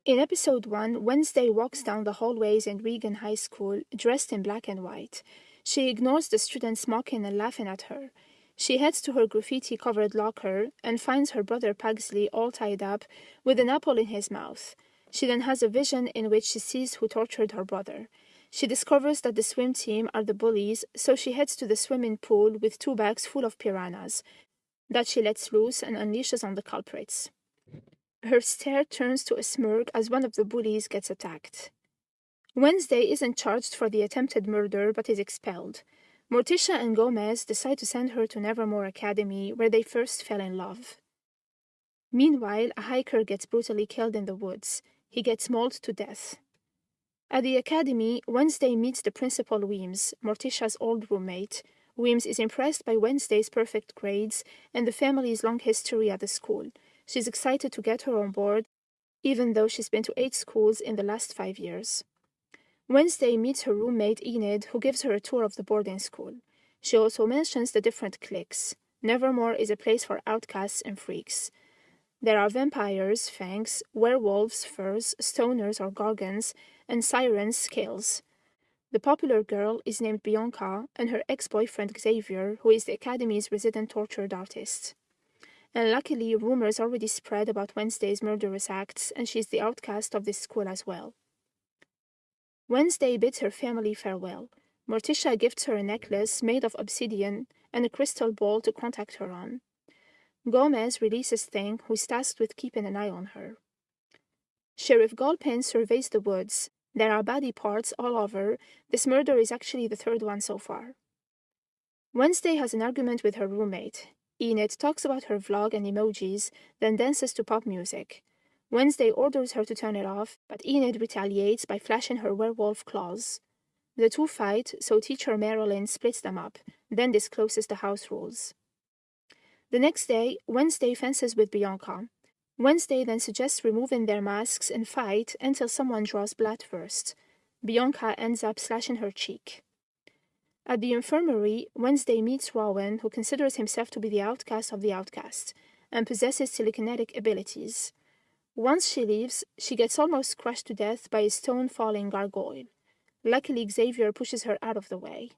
In episode 1, Wednesday walks down the hallways in Regan High School, dressed in black and white. She ignores the students mocking and laughing at her. She heads to her graffiti-covered locker and finds her brother Pugsley all tied up, with an apple in his mouth. She then has a vision in which she sees who tortured her brother. She discovers that the swim team are the bullies, so she heads to the swimming pool with 2 bags full of piranhas that she lets loose and unleashes on the culprits. Her stare turns to a smirk as one of the bullies gets attacked. Wednesday isn't charged for the attempted murder but is expelled. Morticia and Gomez decide to send her to Nevermore Academy, where they first fell in love. Meanwhile, a hiker gets brutally killed in the woods. He gets mauled to death. At the academy, Wednesday meets the principal Weems, Morticia's old roommate. Weems is impressed by Wednesday's perfect grades and the family's long history at the school. She's excited to get her on board, even though she's been to 8 schools in the last 5 years. Wednesday meets her roommate Enid, who gives her a tour of the boarding school. She also mentions the different cliques. Nevermore is a place for outcasts and freaks. There are vampires, fangs, werewolves, furs, stoners or gorgons, and sirens, scales. The popular girl is named Bianca, and her ex-boyfriend Xavier, who is the academy's resident tortured artist. And luckily, rumors already spread about Wednesday's murderous acts, and she's the outcast of this school as well. Wednesday bids her family farewell. Morticia gifts her a necklace made of obsidian and a crystal ball to contact her on. Gomez releases Thing, who's tasked with keeping an eye on her. Sheriff Galpin surveys the woods. There are body parts all over. This murder is actually the 3rd one so far. Wednesday has an argument with her roommate. Enid talks about her vlog and emojis, then dances to pop music. Wednesday orders her to turn it off, but Enid retaliates by flashing her werewolf claws. The two fight, so teacher Marilyn splits them up, then discloses the house rules. The next day, Wednesday fences with Bianca. Wednesday then suggests removing their masks and fight until someone draws blood first. Bianca ends up slashing her cheek. At the infirmary, Wednesday meets Rowan, who considers himself to be the outcast of the outcast, and possesses telekinetic abilities. Once she leaves, she gets almost crushed to death by a stone-falling gargoyle. Luckily, Xavier pushes her out of the way.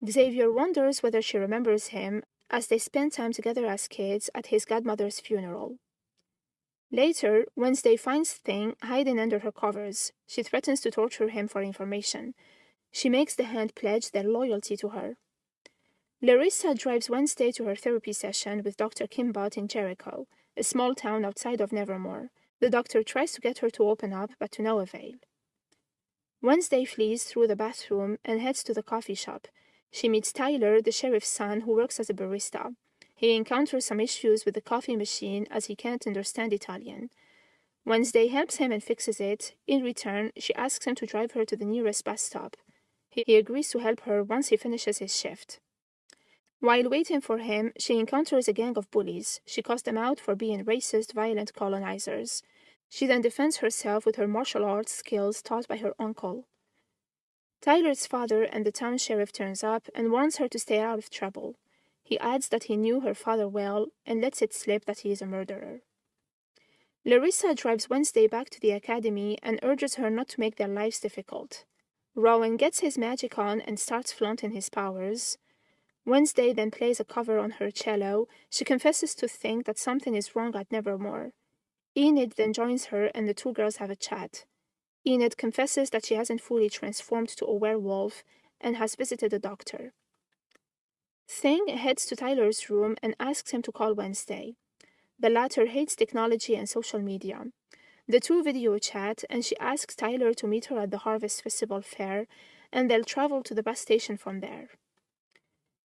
Xavier wonders whether she remembers him, as they spend time together as kids at his godmother's funeral. Later, Wednesday finds Thing hiding under her covers. She threatens to torture him for information. She makes the Hand pledge their loyalty to her. Larissa drives Wednesday to her therapy session with Dr. Kimbot in Jericho, a small town outside of Nevermore. The doctor tries to get her to open up, but to no avail. Wednesday flees through the bathroom and heads to the coffee shop. She meets Tyler, the sheriff's son, who works as a barista. He encounters some issues with the coffee machine as he can't understand Italian. Wednesday helps him and fixes it. In return, she asks him to drive her to the nearest bus stop. He agrees to help her once he finishes his shift. While waiting for him, she encounters a gang of bullies. She calls them out for being racist, violent colonizers. She then defends herself with her martial arts skills taught by her uncle. Tyler's father and the town sheriff turns up and warns her to stay out of trouble. He adds that he knew her father well and lets it slip that he is a murderer. Larissa drives Wednesday back to the academy and urges her not to make their lives difficult. Rowan gets his magic on and starts flaunting his powers. Wednesday then plays a cover on her cello. She confesses to Thing that something is wrong at Nevermore. Enid then joins her and the two girls have a chat. Enid confesses that she hasn't fully transformed to a werewolf and has visited a doctor. Thing heads to Tyler's room and asks him to call Wednesday. The latter hates technology and social media. The two video chat and she asks Tyler to meet her at the Harvest Festival fair, and they'll travel to the bus station from there.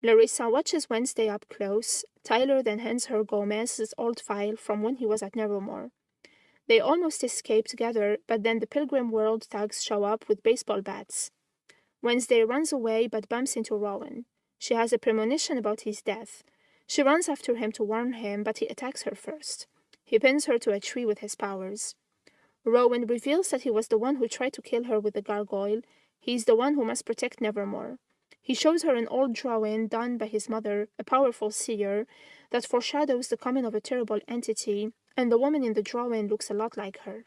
Larissa watches Wednesday up close. Tyler then hands her Gomez's old file from when he was at Nevermore. They almost escape together, but then the Pilgrim World thugs show up with baseball bats. Wednesday runs away but bumps into Rowan. She has a premonition about his death. She runs after him to warn him, but he attacks her first. He pins her to a tree with his powers. Rowan reveals that he was the one who tried to kill her with the gargoyle. He's the one who must protect Nevermore. He shows her an old drawing done by his mother, a powerful seer, that foreshadows the coming of a terrible entity, and the woman in the drawing looks a lot like her.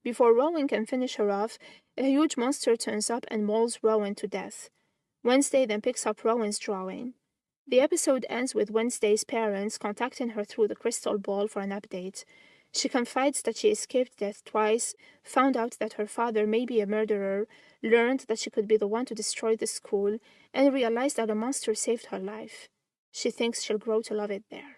Before Rowan can finish her off, a huge monster turns up and mauls Rowan to death. Wednesday then picks up Rowan's drawing. The episode ends with Wednesday's parents contacting her through the crystal ball for an update. She confides that she escaped death twice, found out that her father may be a murderer, learned that she could be the one to destroy the school, and realized that a monster saved her life. She thinks she'll grow to love it there.